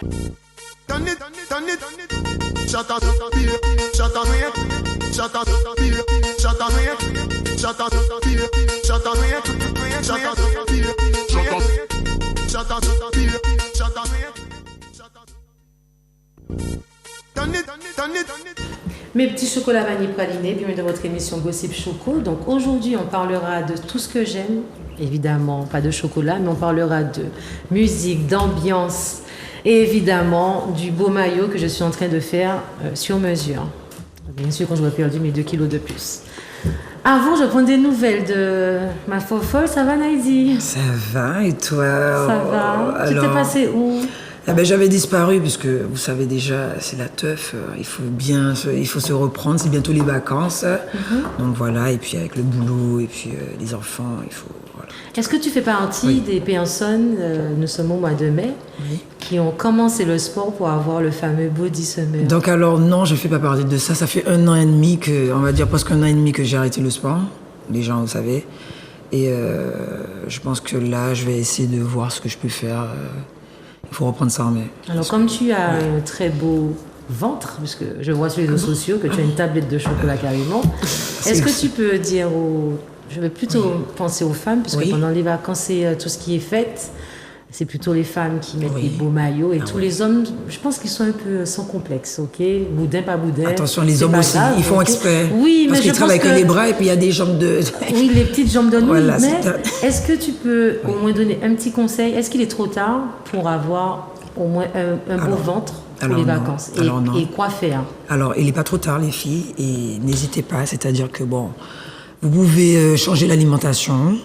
Mes petits chocolats vanille pralinés, bienvenue dans votre émission Gossip Choco. Donc aujourd'hui, on parlera de tout ce que j'aime. Évidemment, pas de chocolat, mais on parlera de musique, d'ambiance et évidemment du beau maillot que je suis en train de faire sur mesure. Bien sûr, quand j'aurai perdu mes 2 kilos de plus. Avant, je prends des nouvelles de ma fofolle. Ça va, Naïdi? Ça va, et toi? Ça va. Tu t'es passé où? J'avais disparu, puisque vous savez déjà, c'est la teuf, il faut se reprendre, c'est bientôt les vacances. Donc voilà, et puis avec le boulot, et puis les enfants, il faut... Voilà. Est-ce que tu fais partie des personnes, nous sommes au mois de mai, qui ont commencé le sport pour avoir le fameux body summer? Donc alors non, je ne fais pas partie de ça. Ça fait 1 an et demi on va dire presque 1 an et demi que j'ai arrêté le sport. Les gens, vous savez. Et je pense que là, je vais essayer de voir ce que je peux faire. Il faut reprendre ça en main. Alors comme tu as un très beau ventre, puisque je vois sur les réseaux sociaux que tu as une tablette de chocolat carrément, est-ce que tu peux dire aux... Je vais plutôt penser aux femmes, puisque pendant les vacances et tout ce qui est fête, c'est plutôt les femmes qui mettent des beaux maillots et tous les hommes, je pense qu'ils sont un peu sans complexe, ok? Boudin, pas boudin. Attention, les hommes aussi, ils font exprès. Oui, parce qu'ils travaillent avec les bras et puis il y a des jambes de... Oui, les petites jambes de nuit. Voilà, mais est-ce que tu peux au moins donner un petit conseil? Est-ce qu'il est trop tard pour avoir au moins un beau ventre pour les vacances? Et quoi faire? Alors, il n'est pas trop tard, les filles, et n'hésitez pas, c'est-à-dire que bon, vous pouvez changer l'alimentation.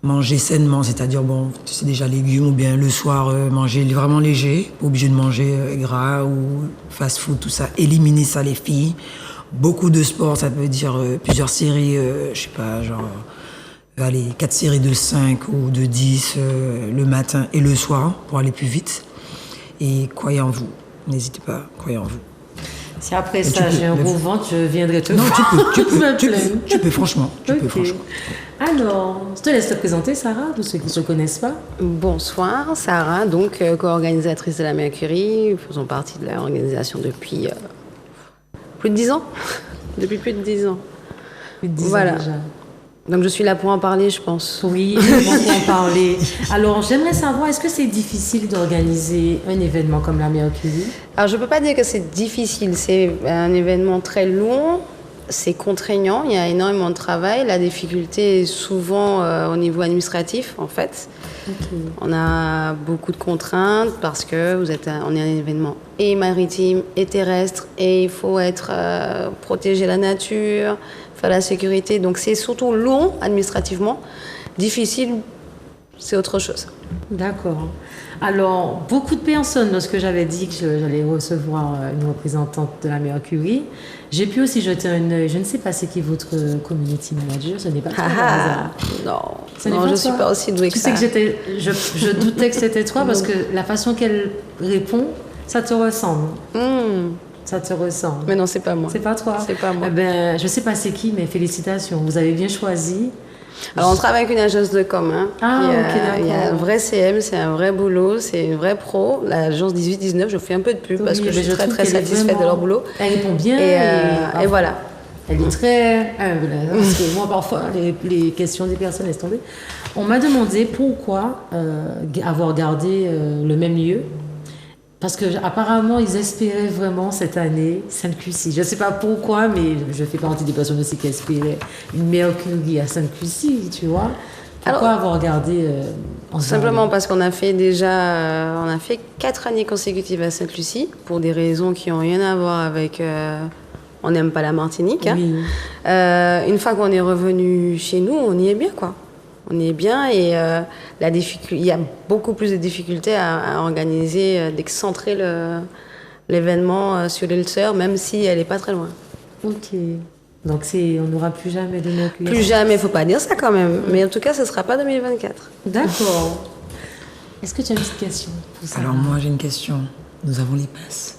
Manger sainement, c'est-à-dire, bon, tu sais déjà, légumes, ou bien le soir, manger vraiment léger, pas obligé de manger gras ou fast-food, tout ça. Éliminer ça, les filles. Beaucoup de sport, ça veut dire plusieurs séries, je sais pas, genre, allez, 4 séries de 5 ou de 10 le matin et le soir, pour aller plus vite. Et croyez en vous, n'hésitez pas, croyez en vous. Si après ça, j'ai un gros ventre, je viendrai te voir. Non, tu peux, franchement. Alors, je te laisse te présenter, Sarah, pour ceux qui ne se connaissent pas. Bonsoir, Sarah, donc co-organisatrice de la Mercury. Faisons partie de l'organisation depuis plus de 10 ans. Depuis plus de 10 ans. Plus de 10 ans déjà. Donc je suis là pour en parler, je pense. Oui, pour en parler. Alors, j'aimerais savoir, est-ce que c'est difficile d'organiser un événement comme la Mercury? Alors, je ne peux pas dire que c'est difficile. C'est un événement très long, c'est contraignant, il y a énormément de travail. La difficulté est souvent au niveau administratif, en fait. On a beaucoup de contraintes parce que on est un événement et maritime et terrestre et il faut protéger la nature, faire la sécurité. Donc c'est surtout long administrativement. Difficile, c'est autre chose. D'accord. Alors, beaucoup de personnes, lorsque j'avais dit que j'allais recevoir une représentante de la Mercury, j'ai pu aussi jeter un œil. Je ne sais pas c'est qui votre community manager, ce n'est pas toi par hasard. Non, je ne suis pas aussi douée que ça. Tu sais que je doutais que c'était toi parce que la façon qu'elle répond, ça te ressemble. Ça te ressemble. Mais non, c'est pas moi. C'est pas toi? C'est pas moi. Eh ben, je sais pas c'est qui, mais félicitations. Vous avez bien choisi. Alors, on travaille avec une agence de com. Il y a un vrai CM, c'est un vrai boulot, c'est une vraie pro. L'agence 18-19, je fais un peu de pub parce que je suis très, très satisfaite de leur boulot. Elle répond bien. Et voilà. Elle est très humble. Parce que moi, parfois, les questions des personnes laissent tomber. On m'a demandé pourquoi avoir gardé le même lieu. Parce qu'apparemment, ils espéraient vraiment cette année Sainte-Lucie. Je ne sais pas pourquoi, mais je fais partie des personnes aussi qui espéraient une Mercury à Sainte-Lucie, tu vois. Pourquoi avoir gardé simplement parce qu'on a fait 4 années consécutives à Sainte-Lucie, pour des raisons qui n'ont rien à voir avec... on n'aime pas la Martinique. Oui. Une fois qu'on est revenu chez nous, on y est bien, quoi. On y est bien et il y a beaucoup plus de difficultés à organiser, d'excentrer l'événement sur l'île Sœur, même si elle n'est pas très loin. Ok. Donc on n'aura plus jamais de Mercury. Plus jamais, il ne faut pas dire ça quand même. Mais en tout cas, ce ne sera pas 2024. D'accord. Est-ce que tu as une petite question pour ça? Alors moi, j'ai une question. Nous avons les passes.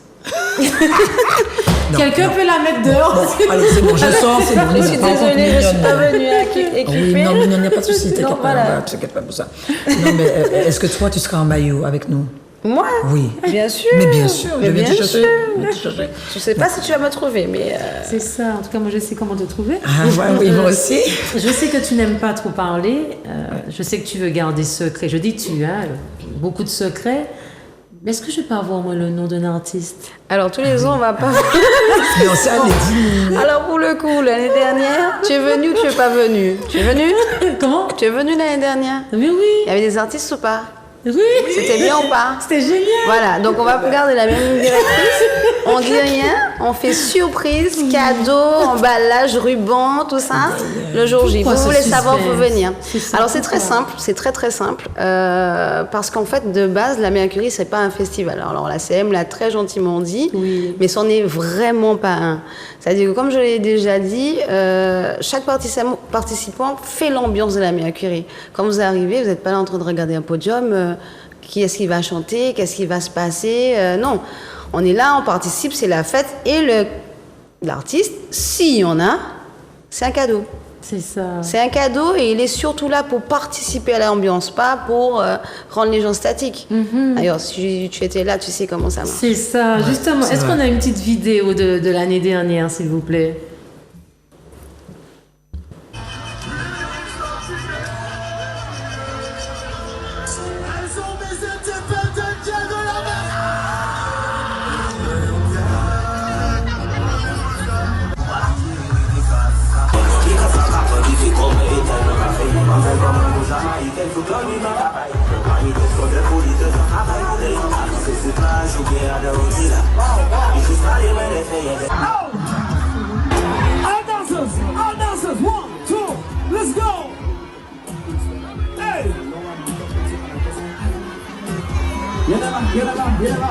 Quelqu'un peut la mettre dehors. Allez, c'est bon, je sors, c'est bon. Je suis désolée, je ne suis pas venue équiper. Oui, non, mais il n'y a pas de souci, t'inquiète pas, voilà. t'inquiète pas pour ça. Non, mais est-ce que toi, tu seras en maillot avec nous? Moi? Oui. Bien sûr. Mais bien sûr. Mais je vais bien te chercher. sûr. Je vais te chercher. Je sais pas si tu vas me trouver, mais... C'est ça, en tout cas moi je sais comment te trouver. Ah, ouais, oui, moi aussi. Je sais que tu n'aimes pas trop parler, je sais que tu veux garder secret, je dis tu, hein, beaucoup de secrets. Mais est-ce que je peux avoir au moins le nom d'un artiste? Alors, tous les ans, on va pas... Mais on s'est allé 10 minutes. Alors, pour le coup, l'année dernière, tu es venu ou tu es pas venu? Tu es venu? Comment? Tu es venu l'année dernière? Mais oui, Il y avait des artistes ou pas? oui. C'était bien ou pas? C'était génial. Voilà, donc on va garder la même ligne directrice. On dit rien, on fait surprise, cadeau, emballage, ruban, tout ça. Le jour J. Pourquoi Vous ce voulez savoir, suspense? vous venir. C'est ça, Alors c'est très pourquoi? simple, c'est très très simple. Parce qu'en fait, de base, la Mercury, c'est pas un festival. Alors la CM l'a très gentiment dit, Oui. mais c'en est vraiment pas un. C'est-à-dire que comme je l'ai déjà dit, chaque participant fait l'ambiance de la Mercury. Quand vous arrivez, vous n'êtes pas là en train de regarder un podium. Qui est-ce qui va chanter? Qu'est-ce qui va se passer? Non. On est là, on participe, c'est la fête. Et l'artiste, s'il y en a, c'est un cadeau. C'est ça. C'est un cadeau et il est surtout là pour participer à l'ambiance, pas pour rendre les gens statiques. D'ailleurs, si tu étais là, tu sais comment ça marche. C'est ça, justement. c'est Est-ce vrai. qu'on a une petite vidéo de l'année dernière, s'il vous plaît? All dancers, 1, 2, let's go! Hey! Viene là.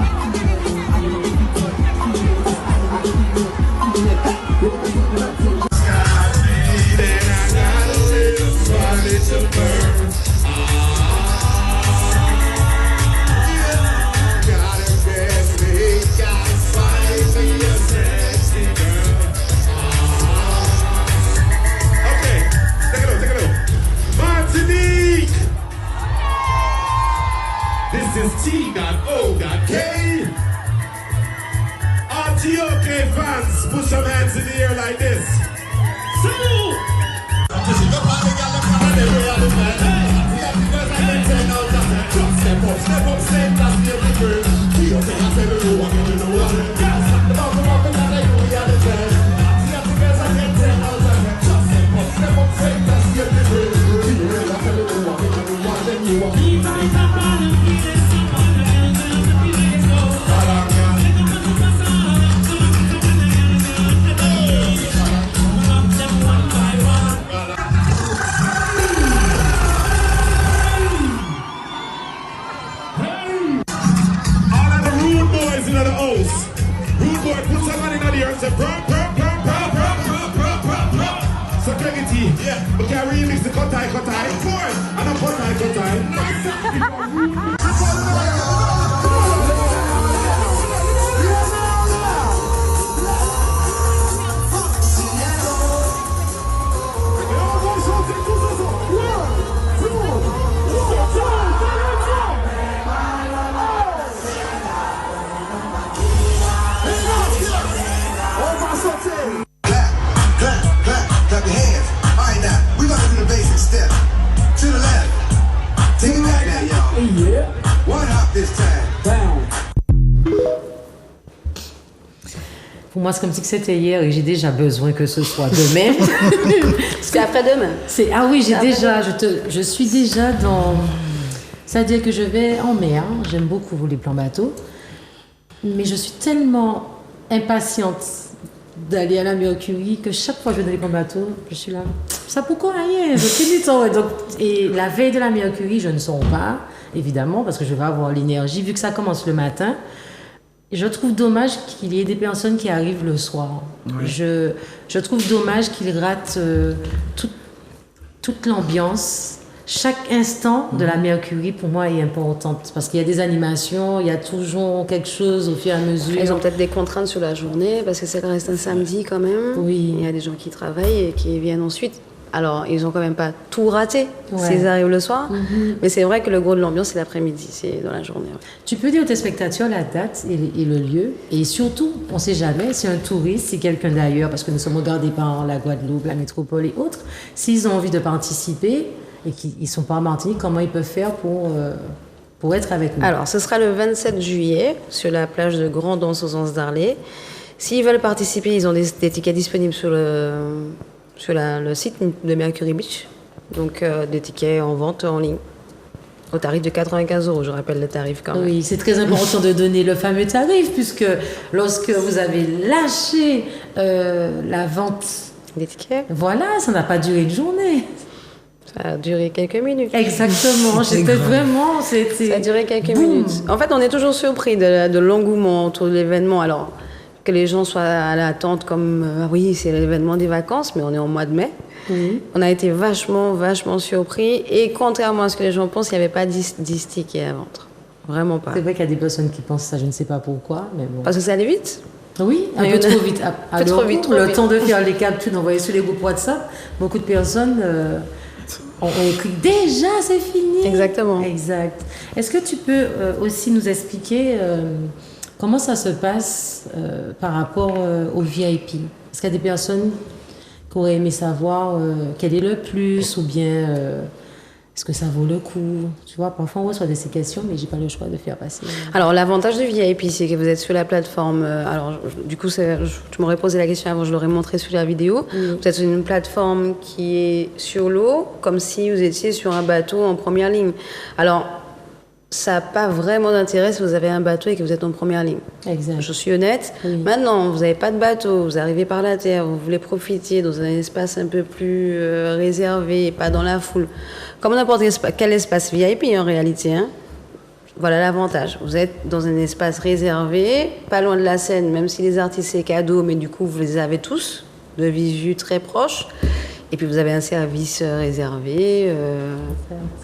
Okay, take a look. Martinique! This is T.O.K. RTOK fans, put some hands in the air like this. Salute! All of the rude boys in the house. Rude boy, put somebody in the ear and say, bro. So take it in. Yeah. We can remix the kotai. Of course. And a kotai. Clap your hands. All right, now, we're gonna do the basic step. To the left. Take it back now, y'all. Yeah. One hop this time. Down. Pour moi, c'est comme si c'était hier et j'ai déjà besoin que ce soit demain. C'est après-demain. Ah oui, je suis déjà dans... C'est-à-dire que je vais en mer, j'aime beaucoup les plans bateaux, mais je suis tellement impatiente d'aller à la Mercury que chaque fois que je vais dans les plans bateaux, je suis là, ça pourquoi rien, je finis du temps. Et la veille de la Mercury, je ne sors pas, évidemment, parce que je vais avoir l'énergie, vu que ça commence le matin. Je trouve dommage qu'il y ait des personnes qui arrivent le soir. Oui. Je trouve dommage qu'ils ratent toute l'ambiance. Chaque instant de la Mercury, pour moi, est importante. Parce qu'il y a des animations, il y a toujours quelque chose au fur et à mesure. Ils ont peut-être des contraintes sur la journée parce que ça reste un samedi quand même. Oui. Il y a des gens qui travaillent et qui viennent ensuite Alors, ils ont quand même pas tout raté Ouais. s'ils arrivent le soir. Mais c'est vrai que le gros de l'ambiance, c'est l'après-midi, c'est dans la journée. Ouais. Tu peux dire aux téléspectateurs la date et le lieu. Et surtout, on ne sait jamais si un touriste, si quelqu'un d'ailleurs, parce que nous sommes regardés par la Guadeloupe, la métropole et autres, s'ils ont envie de participer et qu'ils ne sont pas en Martinique, comment ils peuvent faire pour être avec nous? Alors, ce sera le 27 juillet sur la plage de Grand Danse aux Anses d'Arlé. S'ils veulent participer, ils ont des tickets disponibles sur le site de Mercury Beach. Donc, des tickets en vente en ligne. Au tarif de 95 €, je rappelle le tarif quand même. Oui, c'est très important de donner le fameux tarif, puisque lorsque vous avez lâché la vente, Des tickets, voilà, ça n'a pas duré une journée. ça a duré quelques minutes. Exactement, C'était j'étais grave. vraiment, Ça a c'était... duré quelques Boum. minutes. En fait, on est toujours surpris de l'engouement autour de l'événement. Alors, que les gens soient à l'attente comme, ah oui, c'est l'événement des vacances, mais on est en mois de mai. Oui. On a été vachement surpris. Et contrairement à ce que les gens pensent, il n'y avait pas 10 tickets à vendre. Vraiment pas. C'est vrai qu'il y a des personnes qui pensent ça, je ne sais pas pourquoi, mais bon. Parce que ça allait vite. Oui, un Mais peu on a- trop vite. Un peu trop vite, trop le vite. temps de faire les captures, d'envoyer sur les groupes WhatsApp, beaucoup de personnes ont écrit déjà, c'est fini. Exactement. Exact. Est-ce que tu peux aussi nous expliquer comment ça se passe par rapport au VIP? Est-ce qu'il y a des personnes qui auraient aimé savoir quel est le plus ou bien est-ce que ça vaut le coup? Tu vois, parfois on reçoit ces questions, mais j'ai pas le choix de faire passer. Alors, l'avantage du VIP, c'est que vous êtes sur la plateforme. Du coup, tu m'aurais posé la question avant, je l'aurais montré sur la vidéo. Vous êtes sur une plateforme qui est sur l'eau, comme si vous étiez sur un bateau en première ligne. Alors, ça n'a pas vraiment d'intérêt si vous avez un bateau et que vous êtes en première ligne. Exact. Je suis honnête. Oui. Maintenant, vous n'avez pas de bateau, vous arrivez par la terre, vous voulez profiter dans un espace un peu plus réservé, pas dans la foule. Comme n'importe quel espace VIP en réalité. Hein. Voilà l'avantage. Vous êtes dans un espace réservé, pas loin de la scène, même si les artistes c'est cadeau, mais du coup vous les avez tous, de visu très proche. Et puis vous avez un service réservé,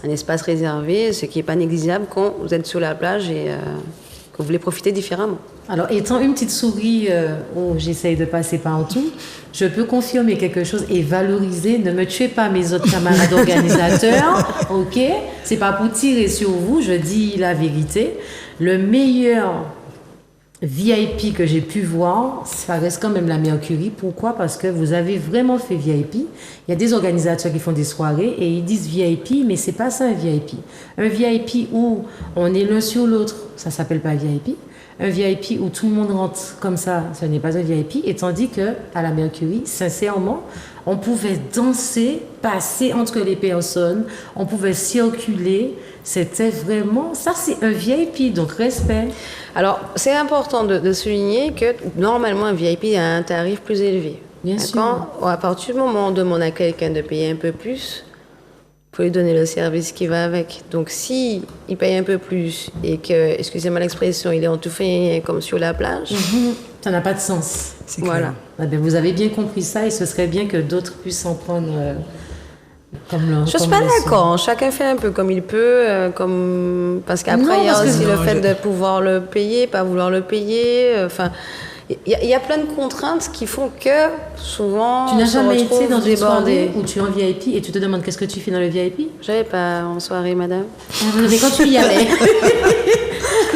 un espace réservé, ce qui n'est pas négligeable quand vous êtes sur la plage et que vous voulez profiter différemment. Alors, étant une petite souris où j'essaye de passer partout, je peux confirmer quelque chose et valoriser. Ne me tuez pas, mes autres camarades organisateurs, ok? C'est pas pour tirer sur vous, je dis la vérité. Le meilleur VIP que j'ai pu voir, ça reste quand même la Mercury. Pourquoi? Parce que vous avez vraiment fait VIP. Il y a des organisateurs qui font des soirées et ils disent VIP, mais c'est pas ça un VIP. Un VIP où on est l'un sur l'autre, ça s'appelle pas VIP. Un VIP où tout le monde rentre comme ça, ce n'est pas un VIP. Et tandis que à la Mercury, sincèrement, on pouvait danser, passer entre les personnes, on pouvait circuler. C'était vraiment, ça c'est un VIP, donc respect. Alors, c'est important de souligner que normalement, un VIP a un tarif plus élevé. Bien D'accord. À partir du moment où on demande à quelqu'un de payer un peu plus, il faut lui donner le service qui va avec. Donc, si il paye un peu plus et que, excusez-moi l'expression, il est entoufé comme sur la plage, Ça n'a pas de sens. C'est voilà. clair. Ah ben, vous avez bien compris ça et ce serait bien que d'autres puissent en prendre comme leur. Je suis comme pas leçon. d'accord. Chacun fait un peu comme il peut, parce qu'après Non, il y a parce que- aussi le Non, fait je- de pouvoir le payer, pas vouloir le payer. Enfin, il y a plein de contraintes qui font que souvent Tu n'as on se jamais retrouve été dans une débordé. soirée où tu es en VIP et tu te demandes qu'est-ce que tu fais dans le VIP? J'avais pas en soirée, madame. Mais quand tu y allais,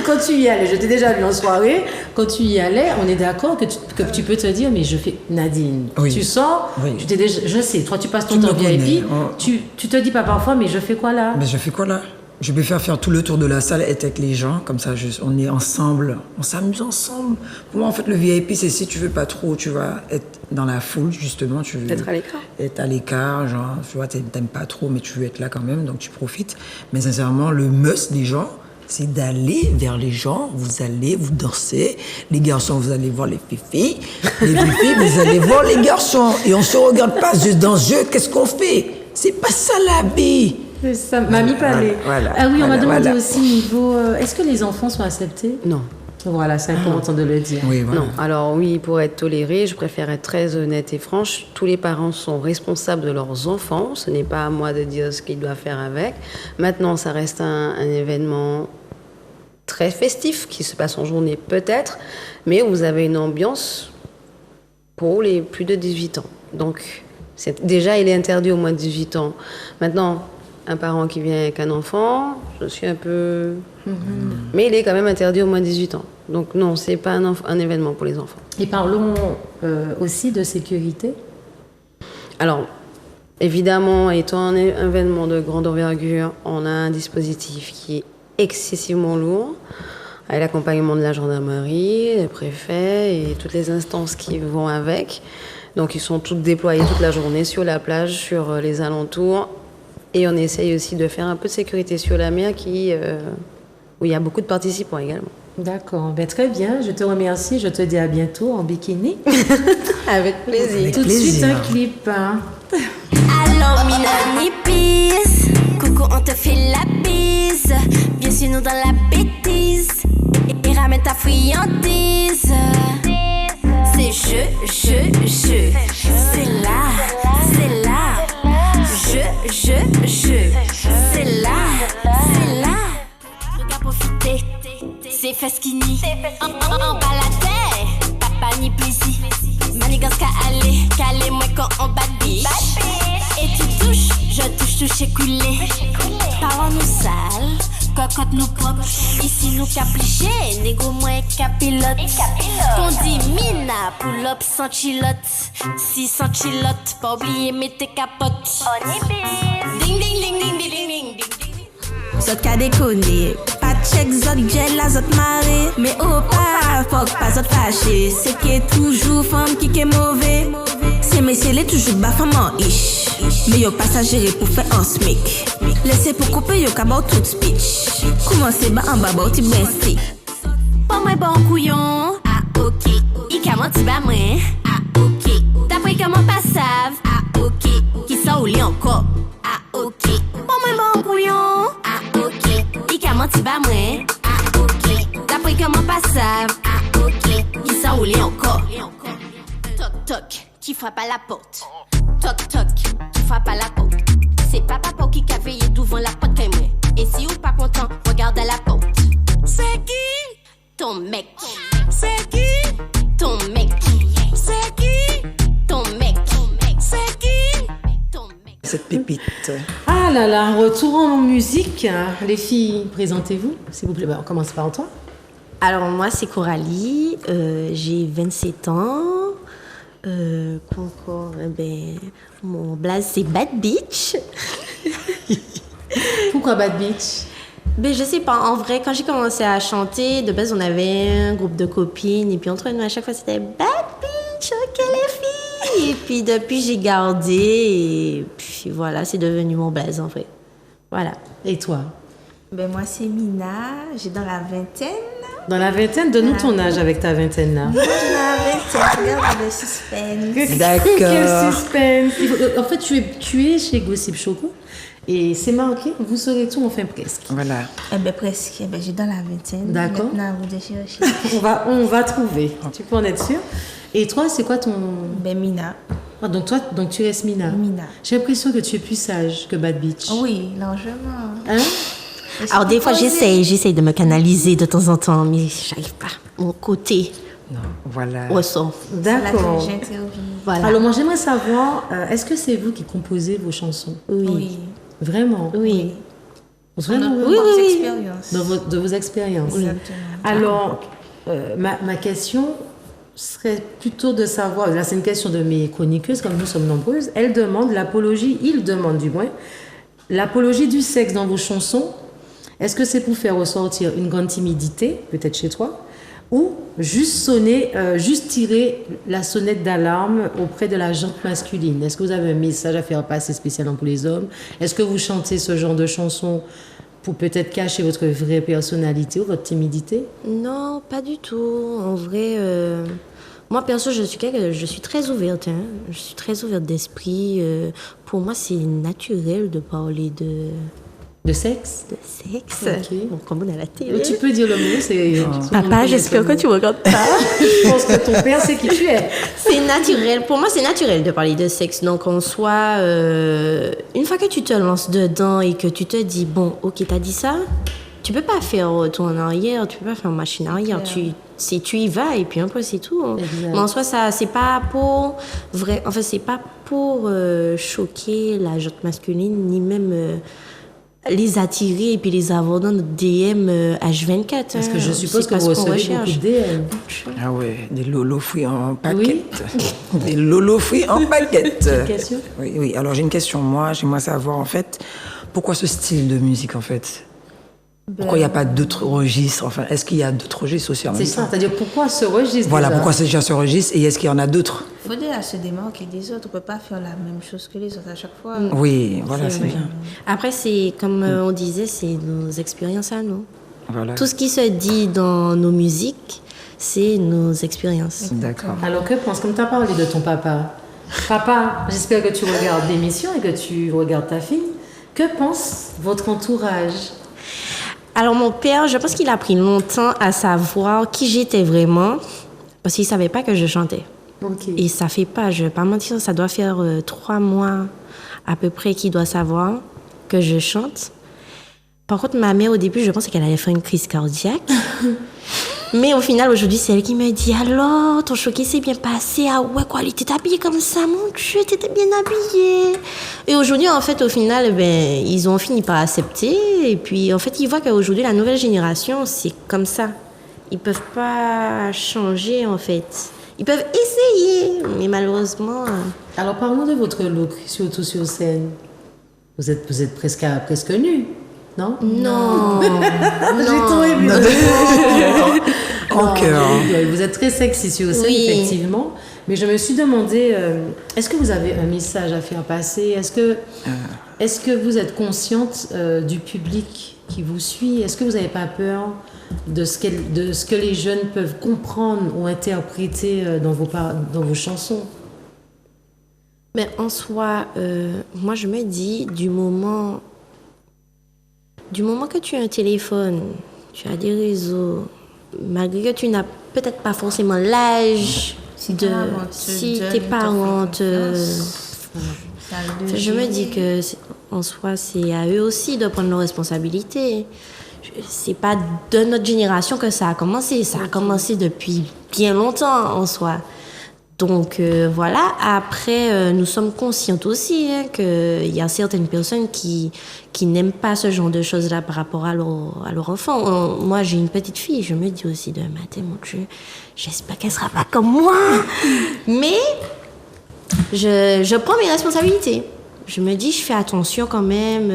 quand tu y allais, je t'ai déjà vu en soirée, quand tu y allais, on est d'accord que tu peux te dire, mais je fais Nadine, Oui. tu sors, Oui. je sais, toi tu passes ton Tu temps me VIP, connais, oh. tu te dis pas parfois, mais je fais quoi là? Mais je fais quoi là? Je préfère faire tout le tour de la salle, être avec les gens, comme ça on est ensemble, on s'amuse ensemble. Pour moi, en fait, le VIP, c'est si tu veux pas trop, tu vois, être dans la foule, justement. Tu veux Être à l'écart. Être à l'écart, genre, tu vois, t'aimes pas trop, mais tu veux être là quand même, donc tu profites. Mais sincèrement, le must des gens, c'est d'aller vers les gens, vous allez, vous dansez. Les garçons, vous allez voir les filles. Les filles, vous allez voir les garçons. Et on se regarde pas juste dans ce jeu, qu'est-ce qu'on fait? C'est pas ça la vie. C'est ça, Mamie Palais. voilà, Ah oui, on m'a voilà, demandé voilà. aussi niveau, est-ce que les enfants sont acceptés? Non. Voilà, c'est important de le dire. Oui, voilà. Non, alors oui, pour être toléré, je préfère être très honnête et franche. Tous les parents sont responsables de leurs enfants. Ce n'est pas à moi de dire ce qu'ils doivent faire avec. Maintenant, ça reste un événement très festif qui se passe en journée peut-être, mais vous avez une ambiance pour les plus de 18 ans. Donc, Déjà, il est interdit au moins de 18 ans. Maintenant, un parent qui vient avec un enfant, je suis un peu... Mais il est quand même interdit au moins de 18 ans. Donc non, c'est pas un événement pour les enfants. Et parlons aussi de sécurité. Alors, évidemment, étant un événement de grande envergure, on a un dispositif qui est excessivement lourd, avec l'accompagnement de la gendarmerie, des préfets et toutes les instances qui vont avec. Donc, ils sont tous déployés toute la journée sur la plage, sur les alentours. Et on essaye aussi de faire un peu de sécurité sur la mer où il y a beaucoup de participants également. D'accord, ben, très bien, je te remercie, je te dis à bientôt en bikini. Avec plaisir. Tout de suite un clip. Hein. Alors Mina Nipis, coucou on te fait la bise. Bien sûr nous dans la bêtise et ramène ta friandise. C'est je, c'est là, c'est là, regarde profiter, c'est fait skinny. En balade, papa ni plaisir. Manigance qu'à aller, calé moi quand on bat bitch. Et tu touches, je touche écoulé. Parents nous sales, cocotte nous propre. Ici nous capliché, négo moins capilote. Qu'on dit mina, pull up sans chilote. Si sans chilote, pas oublier mettez capote. Ding ding ding ding ding ding ding ding. Zot ka déconner, pas check zot gel la zot marée. Mais oh pas, faut pas zot fâché. C'est que toujours femme qui est mauvais. C'est messieurs les toujours bas femme en ish. Mais yo pas s'agérer pour faire un smic. Laissez pour couper yo cabot tout speech. Commencez bas en bas bas ti ben stick. Pas moi bon couillon, ah ok. I ka menti ba moi, ah ok. D'après comment pas savent, ah ok. Qui ça ou li encore, ah ok. Pas moi bon couillon, ah ok. I ka menti ba moi, ah ok. D'après comment pas savent, ah ok. Qui ça ou li encore. Toc toc, qui frappe à la porte. Toc toc, qui frappe à la porte. C'est papa qui a veillé devant la porte comme moi. Et si ou pas content, regarde à la porte. C'est qui? Ton mec. C'est qui? Ton mec. C'est qui? Ton mec. C'est qui? Ton mec. Cette pépite. Ah là là, retour en musique. Les filles, présentez-vous, s'il vous plaît. Ben, on commence par toi. Alors moi c'est Coralie, j'ai 27 ans. Encore, mon blaze c'est Bad Bitch. Pourquoi Bad Bitch? Ben, je sais pas, en vrai, quand j'ai commencé à chanter, de base on avait un groupe de copines et puis entre nous à chaque fois c'était Bad Bitch, ok les filles. Et puis depuis j'ai gardé et puis voilà, c'est devenu mon blaze en vrai. Voilà. Et toi? Ben moi c'est Mina, j'ai dans la vingtaine. Dans la vingtaine, donne-nous ton âge avec ta vingtaine là. Moi j'ai dans la vingtaine, regarde le suspense. D'accord. Quel D'accord. suspense. En fait, tu es chez Gossip Choco et c'est marqué, vous saurez tout, enfin presque. Voilà. Eh ben presque, eh ben, j'ai dans la vingtaine. D'accord. Maintenant vous chercher. On va trouver, tu peux en être sûr. Et toi, c'est quoi ton... Ben Mina. Ah, donc tu restes Mina. Mina. J'ai l'impression que tu es plus sage que Bad Bitch. Oui, largement. Hein? Alors des fois j'essaye de me canaliser de temps en temps, mais j'arrive pas. Mon côté Non, voilà. ressort. D'accord. J'interview. Voilà. Alors moi j'aimerais savoir, est-ce que c'est vous qui composez vos chansons? Oui. Vraiment? Oui. Vraiment? Oui, oui, expériences. De vos expériences. Exactement. Alors, ma question serait plutôt de savoir, là c'est une question de mes chroniqueuses, comme nous sommes nombreuses, ils demandent du moins, l'apologie du sexe dans vos chansons. Est-ce que c'est pour faire ressortir une grande timidité, peut-être chez toi, ou juste tirer la sonnette d'alarme auprès de la gente masculine? Est-ce que vous avez un message à faire passer spécialement pour les hommes? Est-ce que vous chantez ce genre de chansons pour peut-être cacher votre vraie personnalité ou votre timidité? Non, pas du tout. En vrai, moi perso, je suis très ouverte. Hein. Je suis très ouverte d'esprit. Pour moi, c'est naturel de parler de sexe? sexe. Ok. Bon, comme on est à la télé. Tu peux dire le mot, c'est... Papa, j'espère que tu regardes pas. Je pense que ton père sait qui tu es. C'est naturel. Pour moi, c'est naturel de parler de sexe. Donc, en soi, une fois que tu te lances dedans et que tu te dis, bon, ok, t'as dit ça, tu peux pas faire retour en arrière, tu peux pas faire machine arrière. tu y vas et puis un peu c'est tout. Hein. Exact. Mais en soi, ça, c'est pas pour c'est pas pour choquer la gente masculine ni même les attirer et puis les avoir dans notre DM H24. Parce que je suppose que vous recevez beaucoup de DM. Ah ouais, des lolos fruits en paquette. Des lolos fruits en paquette. Une question? Oui. Alors j'ai une question. Moi, j'aimerais savoir en fait, pourquoi ce style de musique en fait? Pourquoi il n'y a pas d'autres registres? Enfin, est-ce qu'il y a d'autres registres aussi en même C'est temps? ça, c'est-à-dire pourquoi ce registre? Voilà, déjà? pourquoi c'est déjà ce registre et est-ce qu'il y en a d'autres? Il faut déjà se démarquer des autres. On ne peut pas faire la même chose que les autres à chaque fois. Oui, voilà, c'est bien. Après, c'est comme on disait, c'est nos expériences à nous. Voilà. Tout ce qui se dit dans nos musiques, c'est nos expériences. D'accord. Alors que pense, comme tu as parlé de ton papa, j'espère que tu regardes l'émission et que tu regardes ta fille. Que pense votre entourage? Alors mon père, je pense qu'il a pris longtemps à savoir qui j'étais vraiment, parce qu'il savait pas que je chantais. Ok. Et ça fait pas, je vais pas mentir, ça doit faire 3 mois à peu près qu'il doit savoir que je chante. Par contre, ma mère, au début, je pensais qu'elle allait faire une crise cardiaque. Mais au final, aujourd'hui, c'est elle qui me dit « Alors, ton showcase s'est bien passé. Ah ouais, quoi, elle était habillée comme ça, mon Dieu, t'étais bien habillée. » Et aujourd'hui, en fait, au final, ils ont fini par accepter. Et puis, en fait, ils voient qu'aujourd'hui, la nouvelle génération, c'est comme ça. Ils peuvent pas changer, en fait. Ils peuvent essayer, mais malheureusement... Alors parlons de votre look, surtout sur scène. Vous êtes presque nu, non? Non. J'ai tout aimé. En cœur. Vous êtes très sexy sur scène, Oui. effectivement. Mais je me suis demandé, est-ce que vous avez un message à faire passer? Est-ce que vous êtes consciente du public qui vous suit? Est-ce que vous n'avez pas peur de ce que les jeunes peuvent comprendre ou interpréter dans vos chansons? Mais en soi, moi, je me dis, du moment que tu as un téléphone, tu as des réseaux, malgré que tu n'as peut-être pas forcément l'âge Si tes parents je me dis que en soi, c'est à eux aussi de prendre leurs responsabilités. C'est pas de notre génération que ça a commencé. Ça a commencé depuis bien longtemps en soi. Donc voilà, après, nous sommes conscientes aussi qu'il y a certaines personnes qui n'aiment pas ce genre de choses-là par rapport à leur enfant. Moi, j'ai une petite fille, je me dis aussi de matin, mon Dieu, j'espère qu'elle ne sera pas comme moi. Mais je prends mes responsabilités. Je me dis, je fais attention quand même.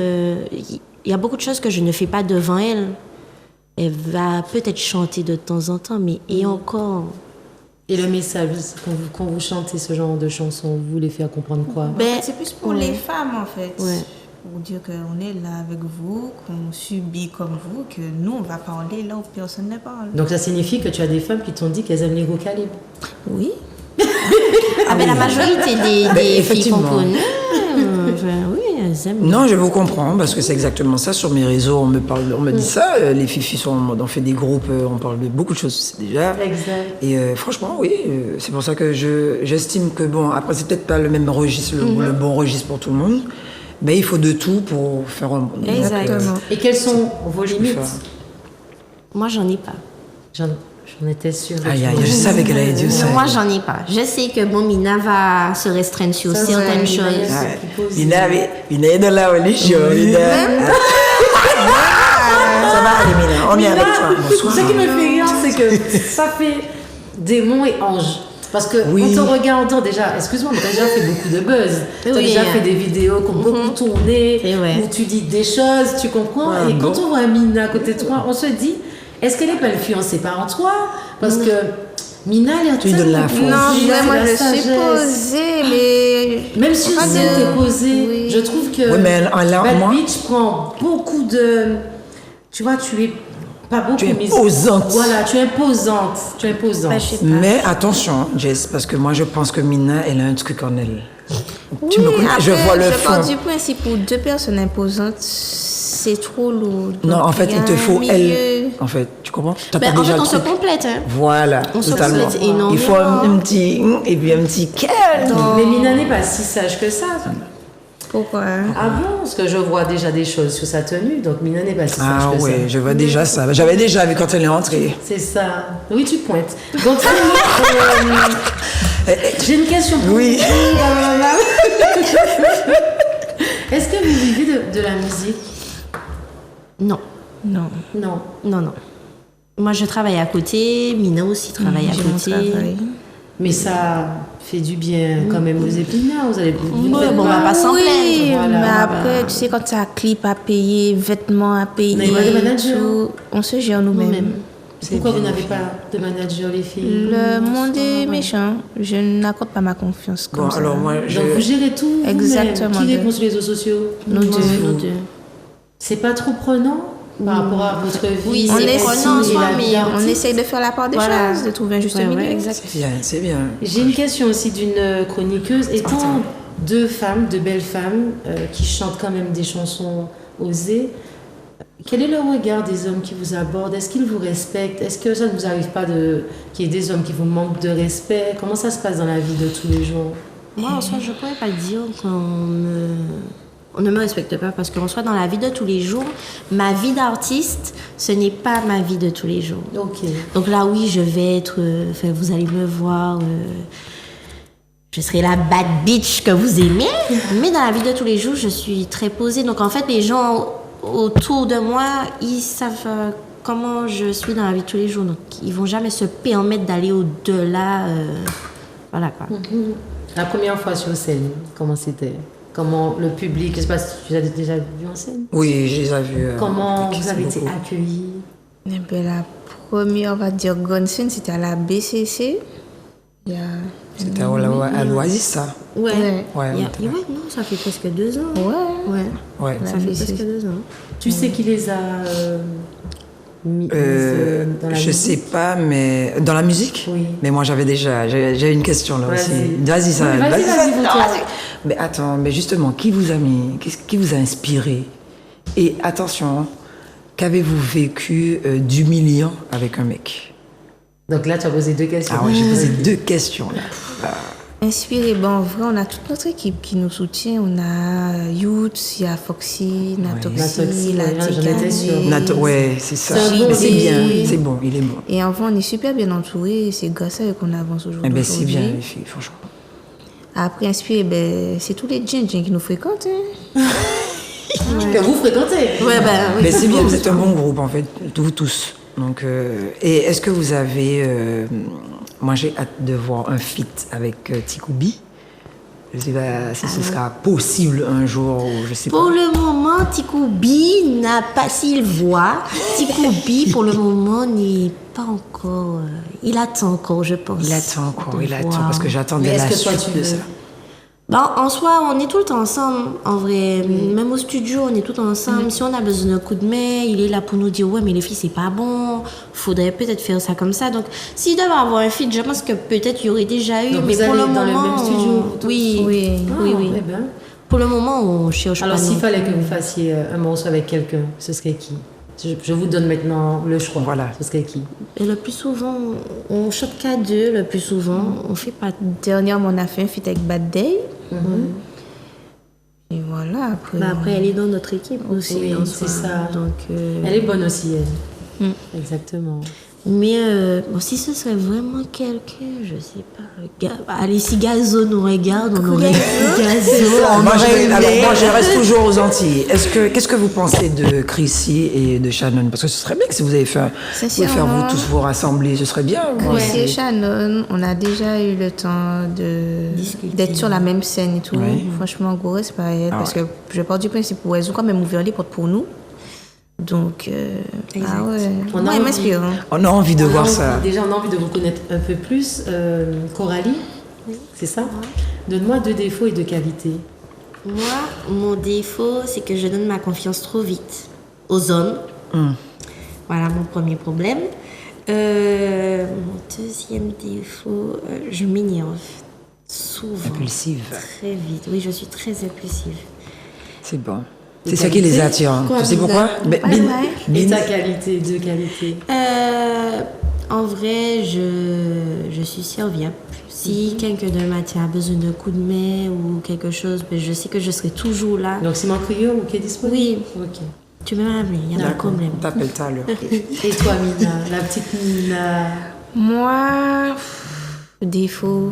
Il y a beaucoup de choses que je ne fais pas devant elle. Elle va peut-être chanter de temps en temps, mais et encore... Et le message, quand vous chantez ce genre de chansons, vous voulez faire comprendre quoi? C'est plus pour les femmes, en fait. Ouais. Pour dire qu'on est là avec vous, qu'on subit comme vous, que nous, on va parler là où personne ne parle. Donc ça signifie que tu as des femmes qui t'ont dit qu'elles aiment les gros calibres. Oui. Mais la majorité des filles qu'on connaît, oui, elles aiment. Non, je vous comprends, parce que c'est exactement ça. Sur mes réseaux, on me dit ça. Les filles on fait des groupes, on parle de beaucoup de choses déjà. Exact. Et franchement, oui, c'est pour ça que j'estime que, bon, après, c'est peut-être pas le même registre, le bon registre pour tout le monde, mais il faut de tout pour faire un bon. Exactement. Et quelles sont vos limites? Moi, j'en ai pas. J'en étais sûre. Aïe, aïe, je savais qu'elle allait dire ça. Moi, j'en ai pas. Je sais que Mina va se restreindre sur certaines choses. Mina est dans la religion, Mina. Ça va aller, Mina, on est avec toi. Bonsoir. Ce qui me fait rire, c'est que ça fait démon et ange. Parce que Oui. en te regardant déjà, excuse-moi, mais tu as déjà fait beaucoup de buzz. Tu as Oui. déjà fait des vidéos qui ont beaucoup tourné, C'est vrai. où tu dis des choses, tu comprends. Ouais, et quand bon. on voit Mina à côté de toi, on se dit, est-ce qu'elle n'est pas influencée par toi? Parce que Mina, elle est Tu lui donnes la force. Non, vraiment, moi, je suis posée, mais... Même si Pas vous de- êtes posée, Oui. je trouve que Oui, mais là, Bad moi- Bitch prend beaucoup de... Tu vois, tu es pas beaucoup Tu es mise- imposante. Voilà, tu es imposante. Tu es imposante. Je sais pas. Mais attention, Jess, parce que moi, je pense que Mina, elle a un truc en elle. Tu me Oui, connais, après, je vois le je pars fond. du principe où 2 personnes imposantes, c'est trop lourd. Non, Donc, en fait, y a il te un faut milieu. elle. En fait, tu comprends? T'as Ben, pas en déjà fait, le on se truc. complète. Hein. Voilà, On se totalement. complète énormément. Il faut un petit et puis un petit calme. Mais Mina n'est pas si sage que ça. Pourquoi? Ah bon? Parce que je vois déjà des choses sur sa tenue, donc Mina n'est pas si Ah sage que ouais, ça. je vois déjà ça. J'avais déjà vu quand elle est rentrée. C'est ça. Oui, tu pointes. Donc, j'ai une question pour Oui. Est-ce que vous vivez de la musique? Non. Non. Non. Non, non. Moi, je travaille à côté. Mina aussi travaille à J'ai mon côté. travail. Mais ça fait du bien quand même aux épinards. Vous allez vous ne Ouais, faites bon, on va pas s'en Oui, plaindre. Voilà, mais voilà. après, tu sais, quand tu as clip à payer, vêtements à payer, Mais il y a des managers. tout, on se gère nous-mêmes. Nous-mêmes. Pourquoi vous n'avez pas de manager, les filles? Le monde est méchant. Je n'accorde pas ma confiance comme Bon, ça. alors moi, Donc vous gérez tout vous-même. Exactement. Qui répond sur les réseaux sociaux? Nous deux. Nous deux. C'est pas trop prenant par rapport à votre vie? Oui, On c'est essaie- prenant en soi, et la vie mais On d'artiste? essaye de faire la part des Voilà. choses, de trouver un juste Ouais, milieu. ouais, exact. c'est bien, c'est bien. J'ai une question aussi d'une chroniqueuse. Étant deux femmes, deux belles femmes qui chantent quand même des chansons osées, quel est le regard des hommes qui vous abordent? Est-ce qu'ils vous respectent? Est-ce que ça ne vous arrive pas qu'il y ait des hommes qui vous manquent de respect? Comment ça se passe dans la vie de tous les jours? Moi, en soi, je pourrais pas dire on ne me respecte pas parce qu'en soi, dans la vie de tous les jours, ma vie d'artiste, ce n'est pas ma vie de tous les jours. Ok. Donc là, oui, je vais être... enfin, vous allez me voir... je serai la bad bitch que vous aimez. Mais dans la vie de tous les jours, je suis très posée. Donc en fait, les gens autour de moi, ils savent comment je suis dans la vie de tous les jours. Donc ils vont jamais se permettre d'aller au-delà. Voilà quoi. La première fois sur scène, comment c'était? Comment le public, je sais pas si tu as déjà vu en scène? Oui, je les ai vus. Comment avec vous avez été beaucoup. accueillis? Eh ben, la première, on va dire, grande scène, c'était à la BCC. Il y a... C'était à l'Oasis, ça. Ouais. Ouais, Ouais, non, ça fait presque 2 ans. Ouais. Ouais. Ouais. Ça fait presque 2 ans. Tu sais qui les a mis dans la Je musique? sais pas, mais dans la musique. Oui. Mais moi, j'ai une question là Vas-y. aussi. Vas-y, ça. Oui, vas-y, Non, Vautrin. vas-y. Mais attends, mais justement, qui vous a mis, qui vous a inspiré? Et attention, qu'avez-vous vécu d'humiliant avec un mec? Donc là, tu as posé deux questions. Ah ouais, j'ai posé 2 questions là. Inspiré, bon, en vrai, on a toute notre équipe qui nous soutient. On a Youth, il y a Foxy, Natoxy, Natoxy, la ouais, j'en étais sûre. Ouais, c'est ça. C'est un bon Mais c'est début. bien, c'est bon, il est bon. Et en vrai, on est super bien entourés. Et c'est grâce à eux qu'on avance aujourd'hui. Eh ben, c'est bien, les filles, franchement. Après, inspiré, ben, c'est tous les djinns qui nous fréquentent. Hein. Que vous fréquentez. Ouais, ben oui. Mais c'est bien, vous êtes un bon groupe en fait, vous tous. Donc, et est-ce que vous avez... moi j'ai hâte de voir un feat avec Tikoubi. Je sais pas si ce sera possible un jour ou je sais Pour pas. le moment, Tikoubi n'a pas, s'il voit, Tikoubi pour le moment n'est pas encore. Il attend encore, je pense. Il attend encore, de il attend voir. parce que j'attendais Mais la est-ce que toi, suite tu de veux? ça. Bon, en soi, on est tout le temps ensemble, en vrai. Même au studio, on est tout le temps ensemble. Si on a besoin d'un coup de main, il est là pour nous dire ouais, mais les filles, c'est pas bon. Faudrait peut-être faire ça comme ça. Donc, s'il devait avoir un feat, je pense que peut-être il y aurait déjà eu. Donc mais vous pour allez le dans le moment, même studio, oui, Oui. oui, oui. Eh ben. Pour le moment, on cherche Alors pas. s'il non fallait plus. que vous fassiez un morceau avec quelqu'un, ce serait qui? Je vous donne maintenant le choix. Voilà. Ce serait qui? Et le plus souvent, on chante qu'à deux. Le plus souvent, on fait pas. Dernièrement, on a fait un feat avec Bad Day. Et voilà, après. Bah, après, elle est dans notre équipe aussi. Oui, en c'est soi. ça. Donc, Elle est bonne aussi, elle. Exactement. mais bon, si ce serait vraiment quelqu'un, je sais pas. Allez, si Gazo nous regarde, on aurait Gazo. Moi, je reste toujours aux Antilles. Qu'est-ce que vous pensez de Chrissy et de Shannon? Parce que ce serait bien que si vous avez fait, vous pouvez faire vous tous vous rassembler, ce serait bien. Moi, Chris et Shannon, on a déjà eu le temps d'être sur la même scène et tout. Ouais. Franchement, gros respect. Parce que je pars du principe où elles ont quand même ouvert les portes pour nous. Donc, ah ouais. On a Moi, elle envie. m'inspire. Hein. On a envie de voir ça. Déjà, on a envie de vous connaître un peu plus. Coralie, c'est ça? Donne-moi 2 défauts et 2 qualités. Moi, mon défaut, c'est que je donne ma confiance trop vite aux hommes. Voilà mon premier problème. Mon deuxième défaut, je m'énerve souvent. Impulsive. Très vite. Oui, je suis très impulsive. C'est bon. C'est ça qui les attire. Quoi, Tu sais pourquoi? bizarre. Bin- Et Bin- ta qualité, 2 qualités. En vrai, je suis serviable. Si quelqu'un de matin a besoin d'un coup de main ou quelque chose, ben je sais que je serai toujours là. Donc, c'est mon crieur ou qui est disponible? Oui. Ok. Tu peux m'appeler, il n'y a pas de problème. On t'appelle tout à l'heure. Et toi, Mina, la petite Mina? Moi, défaut,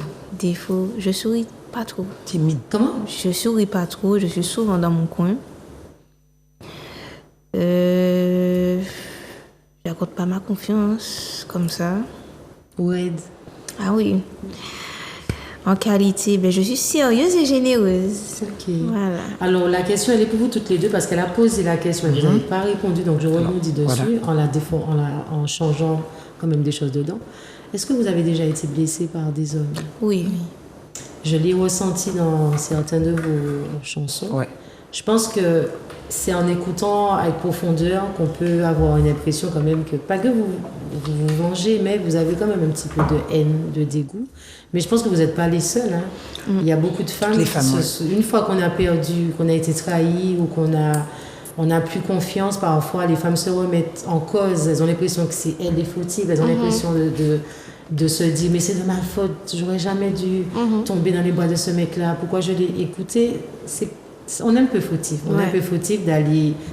je souris pas trop. Timide. Comment? Je souris pas trop, je suis souvent dans mon coin. J'accorde pas ma confiance comme ça. Ouais. Ah oui. En qualité, je suis sérieuse et généreuse. Ok. Voilà. Alors, la question, elle est pour vous toutes les deux parce qu'elle a posé la question et vous n'avez pas répondu, donc je rebondis dessus en changeant quand même des choses dedans. Est-ce que vous avez déjà été blessé par des hommes? Oui. Je l'ai ressenti dans certaines de vos chansons. Ouais. Je pense que c'est en écoutant avec profondeur qu'on peut avoir une impression quand même que, pas que vous vous vengez, mais vous avez quand même un petit peu de haine, de dégoût. Mais je pense que vous n'êtes pas les seuls. Hein. Il y a beaucoup de femmes, une fois qu'on a perdu, qu'on a été trahi ou qu'on a plus confiance, parfois les femmes se remettent en cause. Elles ont l'impression que c'est elles les fautives. Elles ont l'impression de se dire mais c'est de ma faute, j'aurais jamais dû tomber dans les bras de ce mec-là. Pourquoi je l'ai écouté? On est un peu fautif. On est un peu fautif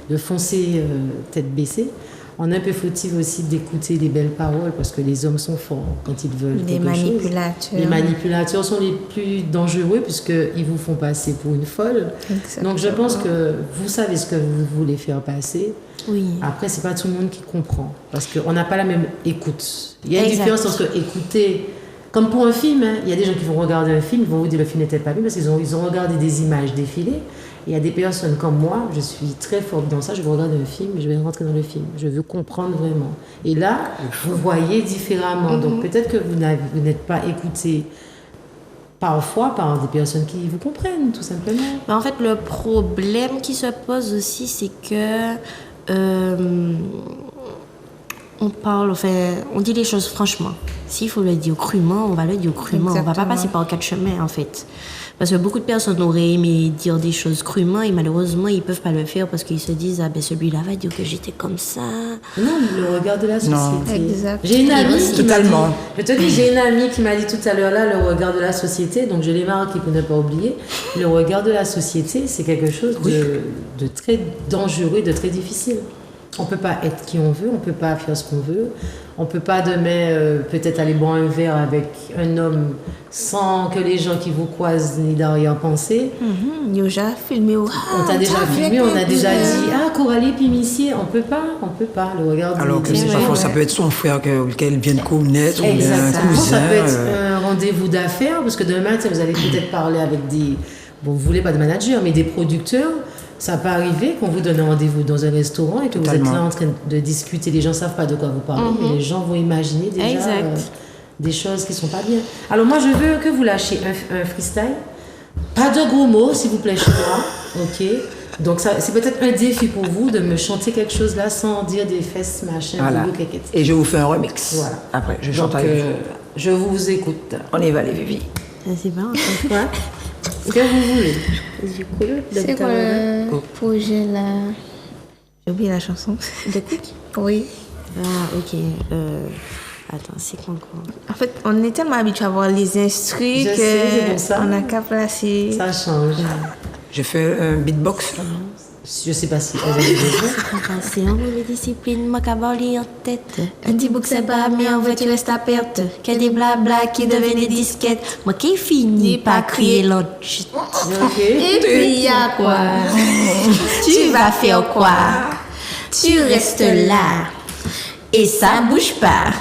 de foncer tête baissée. On est un peu fautif aussi d'écouter les belles paroles parce que les hommes sont forts quand ils veulent quelque chose. Les manipulateurs sont les plus dangereux puisqu'ils vous font passer pour une folle. Exactement. Donc je pense que vous savez ce que vous voulez faire passer. Oui. Après, c'est pas tout le monde qui comprend parce qu'on n'a pas la même écoute. Il y a une différence entre écouter, comme pour un film, hein. Il y a des gens qui vont regarder un film, ils vont vous dire le film n'était pas bien parce qu'ils ont regardé des images défiler. Il y a des personnes comme moi, je suis très forte dans ça, je vais regarder un film, je vais rentrer dans le film, je veux comprendre vraiment. Et là, vous voyez différemment. Donc peut-être que vous n'êtes pas écouté parfois par des personnes qui vous comprennent, tout simplement. En fait, le problème qui se pose aussi, c'est que on dit les choses franchement. S'il faut le dire crûment, on va le dire crûment. Exactement. On va pas passer par quatre chemins, en fait. Parce que beaucoup de personnes auraient aimé dire des choses crûment et malheureusement, ils peuvent pas le faire parce qu'ils se disent celui-là va dire que j'étais comme ça. Non, le regard de la société. Non. Exact. J'ai une amie Totalement. Je te dis, j'ai une amie qui m'a dit tout à l'heure là, le regard de la société, donc je l'ai marqué pour ne pas oublier. Le regard de la société, c'est quelque chose de très dangereux, de très difficile. On ne peut pas être qui on veut, on ne peut pas faire ce qu'on veut. On ne peut pas demain peut-être aller boire un verre avec un homme sans que les gens qui vous croisent n'aient d'arrière-pensée. On t'a déjà filmé, on a déjà dit « Coralie Pimissier », on ne peut pas, le regard. Alors que c'est pas faux, ça peut être son frère qu'elle vient de connaître ou bien un cousin. Ça peut être un rendez-vous d'affaires, parce que demain, vous allez peut-être parler avec des... Bon, vous ne voulez pas de manager, mais des producteurs. Ça peut arriver qu'on vous donne un rendez-vous dans un restaurant et que vous êtes là en train de discuter. Les gens ne savent pas de quoi vous parlez, mais les gens vont imaginer déjà des choses qui ne sont pas bien. Alors moi, je veux que vous lâchiez un freestyle. Pas de gros mots, s'il vous plaît, chez moi. Ok. Donc c'est peut-être un défi pour vous de me chanter quelque chose là sans dire des fesses, machin, voilà. Et je vous fais un remix. Voilà. Après, je chante avec vous. Je vous écoute. On y va, les Vivi. C'est bon. Quoi? Ce que vous voulez. C'est quoi le projet là? J'ai oublié la chanson. De Cook? Oui. Ah, ok. Attends, c'est quoi encore? En fait, on est tellement habitué à voir les instrus qu'on n'a qu'à placer. Ça change. Je fais un beatbox. Je sais pas si vous avez besoin. C'est un mauvais discipline, moi qu'à en tête. Un petit bouc c'est pas, mais en vrai tu restes à perte. Que des blabla qui deviennent des disquettes. Moi qui finis par crier l'autre. Et puis y'a quoi? Tu vas faire quoi? Tu restes là. Et ça bouge pas.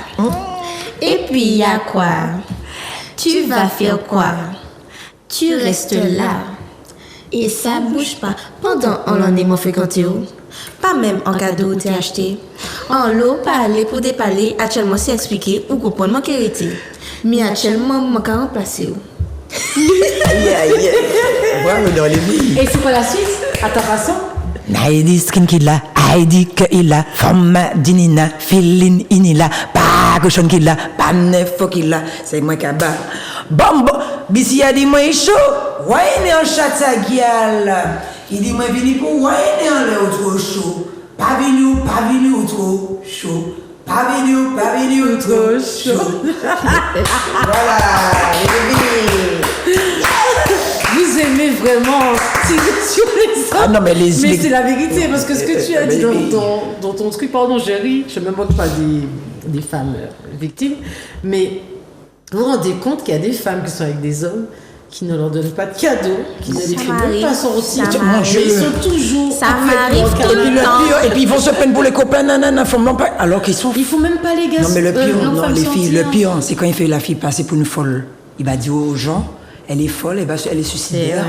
Et puis y'a quoi? Tu vas faire quoi? Tu restes là. Et ça bouge pas. Pendant on l'en est mon fréquenté. Pas même en cadeau t'es acheté. En l'eau parler pour déparler. Actuellement c'est expliqué ou comprendre mon qualité. Mais actuellement mon cas remplacé. Bravo dans les vies. Et c'est quoi la suite? À ta façon? Naidi skin killa, Heidi que illa, forma dinina, feeling inila, pas cochon killa, pas nefo killa, c'est moi qui bas. Bombo, bisi a dit moi chaud, ouais en chat sa gueule. Il dit moi vini pour ouais en le trop chaud. Pas vini ou trop chaud. Pabilou, trop chaud. Voilà, les bébés. Vous aimez vraiment tirer sur les hommes. Ah non, mais c'est la vérité, parce que ce que tu as dit dans ton truc, pardon, je ris, je ne me moque pas des femmes victimes, mais vous vous rendez compte qu'il y a des femmes qui sont avec des hommes qui ne leur donnent pas de cadeaux, qui ne les font même pas sortir, mais ils sont toujours... Ça m'arrive tout le temps. Et puis ils vont se prendre pour les copains, nanana, font même pas... Alors qu'ils sont... Ils font même pas les gars. Non, mais le pire, non, les filles, le pire, c'est quand il fait la fille passer pour une folle. Il va dire aux gens... Elle est folle, elle est suicidaire,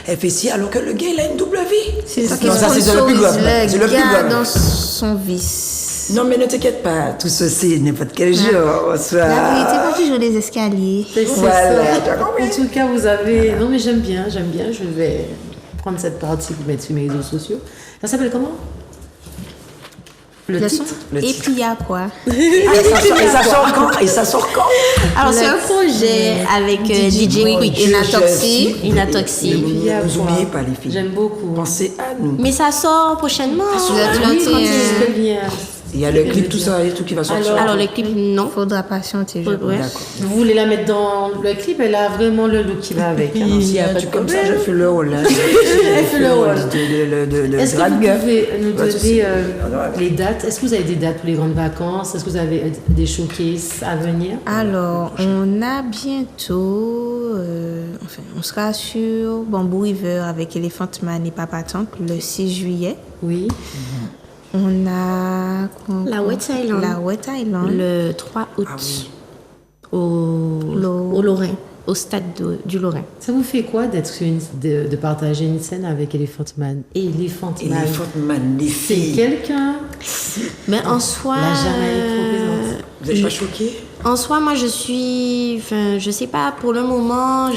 elle fait ci, alors que le gars, il a une double vie. C'est ça qui c'est le plus grave. C'est le gars dans son vice. Non, mais ne t'inquiète pas, tout ceci, n'importe quel jour. La vérité, pas toujours les escaliers. Voilà, en tout cas, vous avez... Non, mais j'aime bien. Je vais prendre cette partie pour mettre sur mes réseaux sociaux. Ça s'appelle comment? Le titre. Et puis il y a quoi? Et ça sort quand? Alors c'est un projet avec DJ Quick et Natoxy. N'oubliez pas les filles. J'aime beaucoup. Pensez à nous. Mais ça sort prochainement. Il y a le clip, tout ça, et tout qui va sortir. Alors le clip, non. Faudra patienter. Ouais. Vous voulez la mettre dans le clip? Elle a vraiment le look qui va avec. Alors, s'il y a pas de comme ça, je fais le rôle. Elle fait le rôle. Est-ce que vous pouvez nous donner les dates? Est-ce que vous avez des dates pour les grandes vacances? Est-ce que vous avez des showcases à venir? Alors, on a bientôt... on sera sur Bamboo River avec Elephant Man et Papa Tank le 6 juillet. Oui. On a... La Wet Island. Le 3 août. Au Lorrain. Au stade du Lorrain. Ça vous fait quoi de partager une scène avec Elephant Man? Elephant Man, les filles. C'est quelqu'un... Mais en soi... La Jamaïque représente. Vous n'êtes pas choquée? En soi, moi, je suis... Enfin, je sais pas, pour le moment,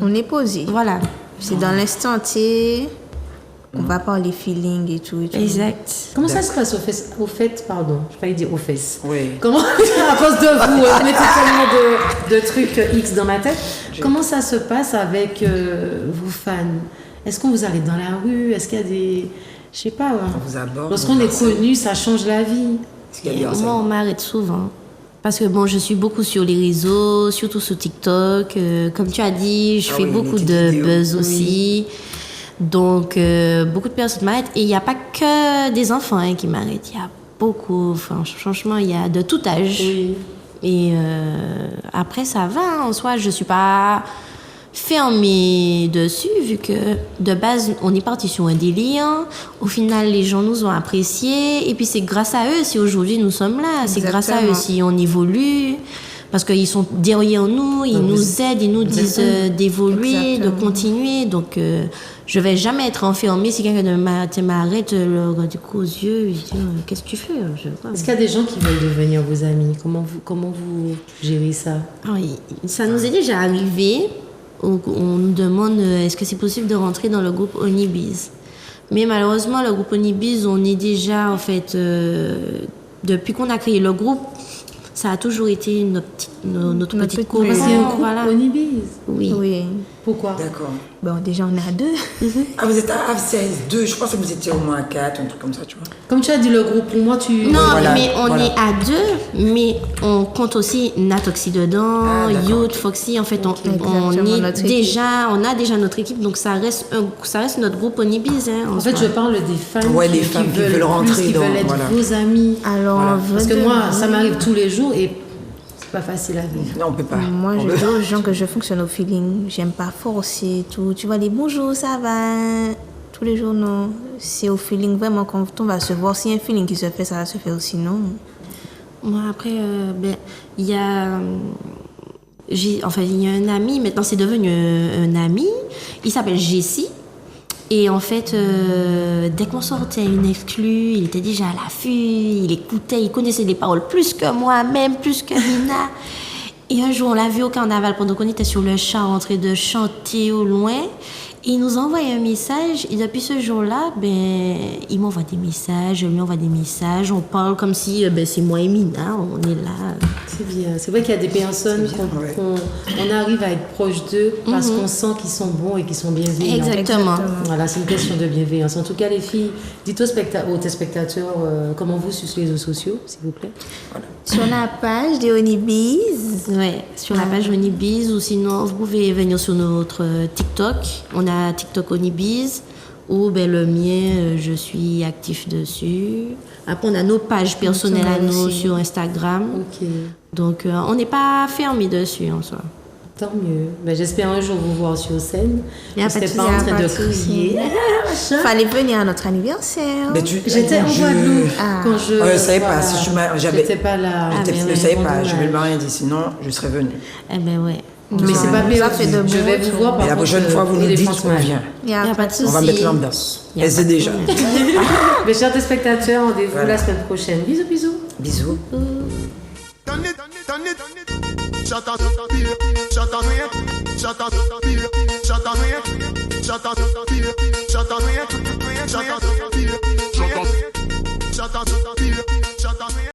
on est posé. Voilà. C'est dans l'instant T... On va parler feeling et tout. Exact. Comment ça se passe au fait, pardon, je failli dire aux fesses. Oui. Comment, à cause de vous, vous mettez tellement de trucs X dans ma tête. Comment ça se passe avec vos fans? Est-ce qu'on vous arrête dans la rue? Est-ce qu'il y a des... Je sais pas. On vous aborde. Lorsqu'on est connu, ça change la vie. Moi, on m'arrête souvent. Parce que bon, je suis beaucoup sur les réseaux, surtout sur TikTok. Comme tu as dit, je fais beaucoup de buzz aussi. Donc, beaucoup de personnes m'arrêtent. Et il n'y a pas que des enfants qui m'arrêtent. Il y a beaucoup, franchement, il y a de tout âge. Oui. Et après, ça va. En soi, je ne suis pas fermée dessus, vu que de base, on est parti sur un délire. Au final, les gens nous ont appréciés. Et puis, c'est grâce à eux si aujourd'hui nous sommes là. C'est grâce à eux si on évolue. Parce qu'ils sont derrière nous, ils nous aident, ils nous disent d'évoluer, de continuer. Donc, je ne vais jamais être enfermée si quelqu'un m'arrête, le regarde aux yeux, et dit qu'est-ce que tu fais? Est-ce qu'il y a des gens qui veulent devenir vos amis? Comment vous gérez ça? Alors, ça nous est déjà arrivé. On nous demande est-ce que c'est possible de rentrer dans le groupe Onibiz. Mais malheureusement, le groupe Onibiz, on est déjà, en fait, depuis qu'on a créé le groupe, ça a toujours été notre petite courant. C'est un groupe Onibiz? Oui. Pourquoi? D'accord. Bon, déjà, on est à 2. Ah, vous êtes à 2. Je pense que vous étiez au moins à 4, un truc comme ça, tu vois. Comme tu as dit, le groupe, pour moi, tu... Non, mais on est à 2, mais on compte aussi Natoxy dedans, Youth, Foxy. En fait, on a déjà notre équipe, donc ça reste notre groupe Onibiz. En fait, je parle des fans qui veulent rentrer qui veulent être vos amis. Alors, parce que moi, ça m'arrive tous les jours et c'est pas facile à vivre. Non, on peut pas. Moi, je dis aux gens que je fonctionne au feeling. J'aime pas forcer tout. Tu vois, les bonjours, ça va. Tous les jours, non. C'est au feeling, vraiment, quand on va se voir. S'il y a un feeling qui se fait, ça va se faire aussi, non. Moi, après, il y a un ami, maintenant c'est devenu un ami. Il s'appelle Jessie. Et en fait, dès qu'on sortait une exclue, il était déjà à l'affût, il écoutait, il connaissait les paroles plus que moi, même plus que Nina. Et un jour, on l'a vu au carnaval pendant qu'on était sur le char en train de chanter au loin. Et il nous envoie un message. Et depuis ce jour-là, il m'envoie des messages, je lui envoie des messages. On parle comme si c'est moi et Mina, on est là. C'est bien. C'est vrai qu'il y a des personnes on arrive à être proche d'eux parce qu'on sent qu'ils sont bons et qu'ils sont bienveillants. Exactement. Voilà, c'est une question de bienveillance. En tout cas, les filles, dites aux téléspectateurs comment vous sur les réseaux sociaux, s'il vous plaît. Voilà. Sur la page de Honeybees. Ouais, sur la page Honeybees, ou sinon vous pouvez venir sur notre TikTok. On a TikTok Honeybees, ou le mien, je suis actif dessus. Après, on a nos pages personnelles à nous sur Instagram. Ok. Donc, on n'est pas fermé dessus en soi. Tant mieux. J'espère un jour vous voir sur scène. Je ne serai pas en train de crier. Fallait venir à notre anniversaire. J'étais en Guadeloupe quand je. Je ne savais pas. Si j'étais pas là. Je ne savais pas. Je ne vais rien dire. Sinon, je serais venue. Eh ben ouais. Mais c'est pas perdu. Je vais vous voir. Mais la prochaine fois, vous nous dites qu'on vient. Il n'y a pas de souci. On va mettre l'ambiance. Elle sait déjà. Mes chers téléspectateurs, rendez-vous la semaine prochaine. Bisous, bisous. Bisous. Shut up,